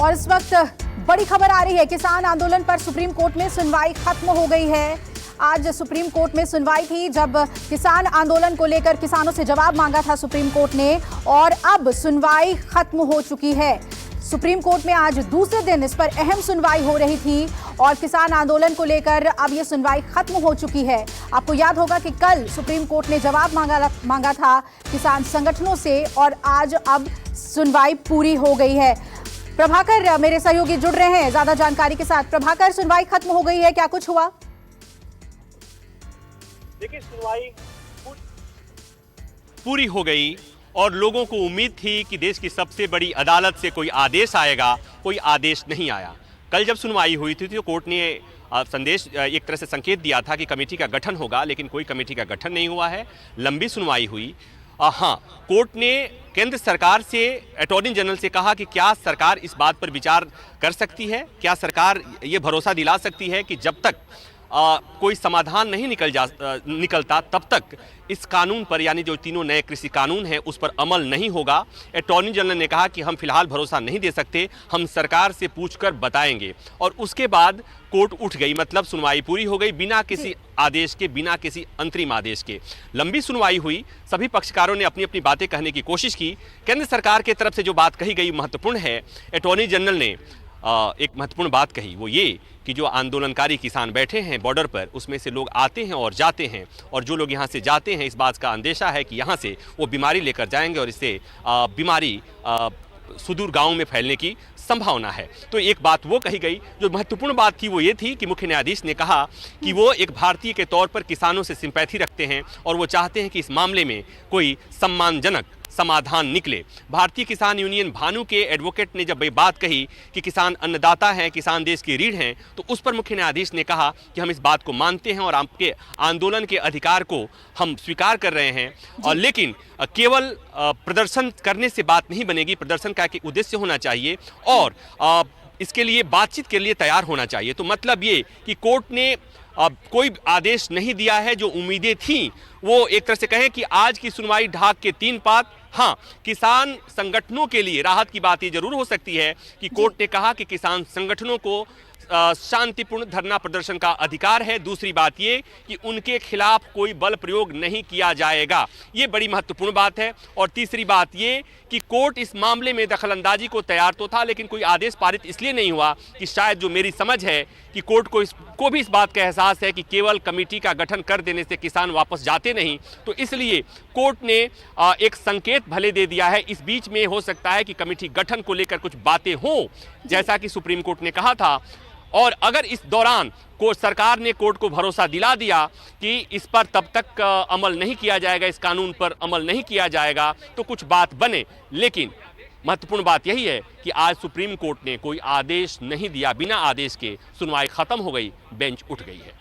और इस वक्त बड़ी खबर आ रही है, किसान आंदोलन पर सुप्रीम कोर्ट में सुनवाई खत्म हो गई है। आज सुप्रीम कोर्ट में सुनवाई थी, जब किसान आंदोलन को लेकर किसानों से जवाब मांगा था सुप्रीम कोर्ट ने, और अब सुनवाई खत्म हो चुकी है। सुप्रीम कोर्ट में आज दूसरे दिन इस पर अहम सुनवाई हो रही थी और किसान आंदोलन को लेकर अब ये सुनवाई खत्म हो चुकी है। आपको याद होगा कि कल सुप्रीम कोर्ट ने जवाब मांगा था किसान संगठनों से, और आज अब सुनवाई पूरी हो गई है। प्रभाकर मेरे सहयोगी जुड़ रहे हैं ज्यादा जानकारी के साथ। प्रभाकर, सुनवाई खत्म हो गई है, क्या कुछ हुआ? देखिए, सुनवाई पूरी हो गई और लोगों को उम्मीद थी कि देश की सबसे बड़ी अदालत से कोई आदेश आएगा, कोई आदेश नहीं आया। कल जब सुनवाई हुई थी तो कोर्ट ने संदेश एक तरह से संकेत दिया था कि कमेटी का गठन होगा, लेकिन कोई कमेटी का गठन नहीं हुआ है। लंबी सुनवाई हुई। हाँ, कोर्ट ने केंद्र सरकार से, अटॉर्नी जनरल से कहा कि क्या सरकार इस बात पर विचार कर सकती है, क्या सरकार ये भरोसा दिला सकती है कि जब तक कोई समाधान नहीं निकलता तब तक इस कानून पर, यानी जो तीनों नए कृषि कानून हैं, उस पर अमल नहीं होगा। अटॉर्नी जनरल ने कहा कि हम फिलहाल भरोसा नहीं दे सकते, हम सरकार से पूछकर बताएंगे। और उसके बाद कोर्ट उठ गई, मतलब सुनवाई पूरी हो गई बिना किसी आदेश के, बिना किसी अंतरिम आदेश के। लंबी सुनवाई हुई, सभी पक्षकारों ने अपनी अपनी बातें कहने की कोशिश की। केंद्र सरकार की तरफ से जो बात कही गई महत्वपूर्ण है। अटॉर्नी जनरल ने एक महत्वपूर्ण बात कही, वो ये कि जो आंदोलनकारी किसान बैठे हैं बॉर्डर पर, उसमें से लोग आते हैं और जाते हैं, और जो लोग यहाँ से जाते हैं इस बात का अंदेशा है कि यहाँ से वो बीमारी लेकर जाएंगे और इससे बीमारी सुदूर गांव में फैलने की संभावना है। तो एक बात वो कही गई। जो महत्वपूर्ण बात थी वो ये थी कि मुख्य न्यायाधीश ने कहा कि वो एक भारतीय के तौर पर किसानों से सिंपैथी रखते हैं और वो चाहते हैं कि इस मामले में कोई सम्मानजनक समाधान निकले। भारतीय किसान यूनियन भानु के एडवोकेट ने जब ये बात कही कि किसान अन्नदाता हैं, किसान देश की रीढ़ हैं, तो उस पर मुख्य न्यायाधीश ने कहा कि हम इस बात को मानते हैं और आपके आंदोलन के अधिकार को हम स्वीकार कर रहे हैं, और लेकिन केवल प्रदर्शन करने से बात नहीं बनेगी, प्रदर्शन का एक उद्देश्य होना चाहिए और इसके लिए बातचीत के लिए तैयार होना चाहिए। तो मतलब ये कि कोर्ट ने कोई आदेश नहीं दिया है। जो उम्मीदें थीं वो एक तरह से कहें कि आज की सुनवाई ढाक के 3 पात। हाँ, किसान संगठनों के लिए राहत की बात ये जरूर हो सकती है कि कोर्ट ने कहा कि किसान संगठनों को शांतिपूर्ण धरना प्रदर्शन का अधिकार है। दूसरी बात ये कि उनके खिलाफ कोई बल प्रयोग नहीं किया जाएगा, ये बड़ी महत्वपूर्ण बात है। और तीसरी बात ये कि कोर्ट इस मामले में दखलंदाजी को तैयार तो था, लेकिन कोई आदेश पारित इसलिए नहीं हुआ कि शायद, जो मेरी समझ है, कि कोर्ट को भी इस बात का एहसास है कि केवल कमेटी का गठन कर देने से किसान वापस जाते नहीं, तो इसलिए कोर्ट ने एक संकेत भले दे दिया है। इस बीच में हो सकता है कि कमेटी गठन को लेकर कुछ बातें हों, जैसा कि सुप्रीम कोर्ट ने कहा था। और अगर इस दौरान सरकार ने कोर्ट को भरोसा दिला दिया कि इस पर तब तक अमल नहीं किया जाएगा, इस कानून पर अमल नहीं किया जाएगा, तो कुछ बात बने। लेकिन महत्वपूर्ण बात यही है कि आज सुप्रीम कोर्ट ने कोई आदेश नहीं दिया, बिना आदेश के सुनवाई खत्म हो गई, बेंच उठ गई है।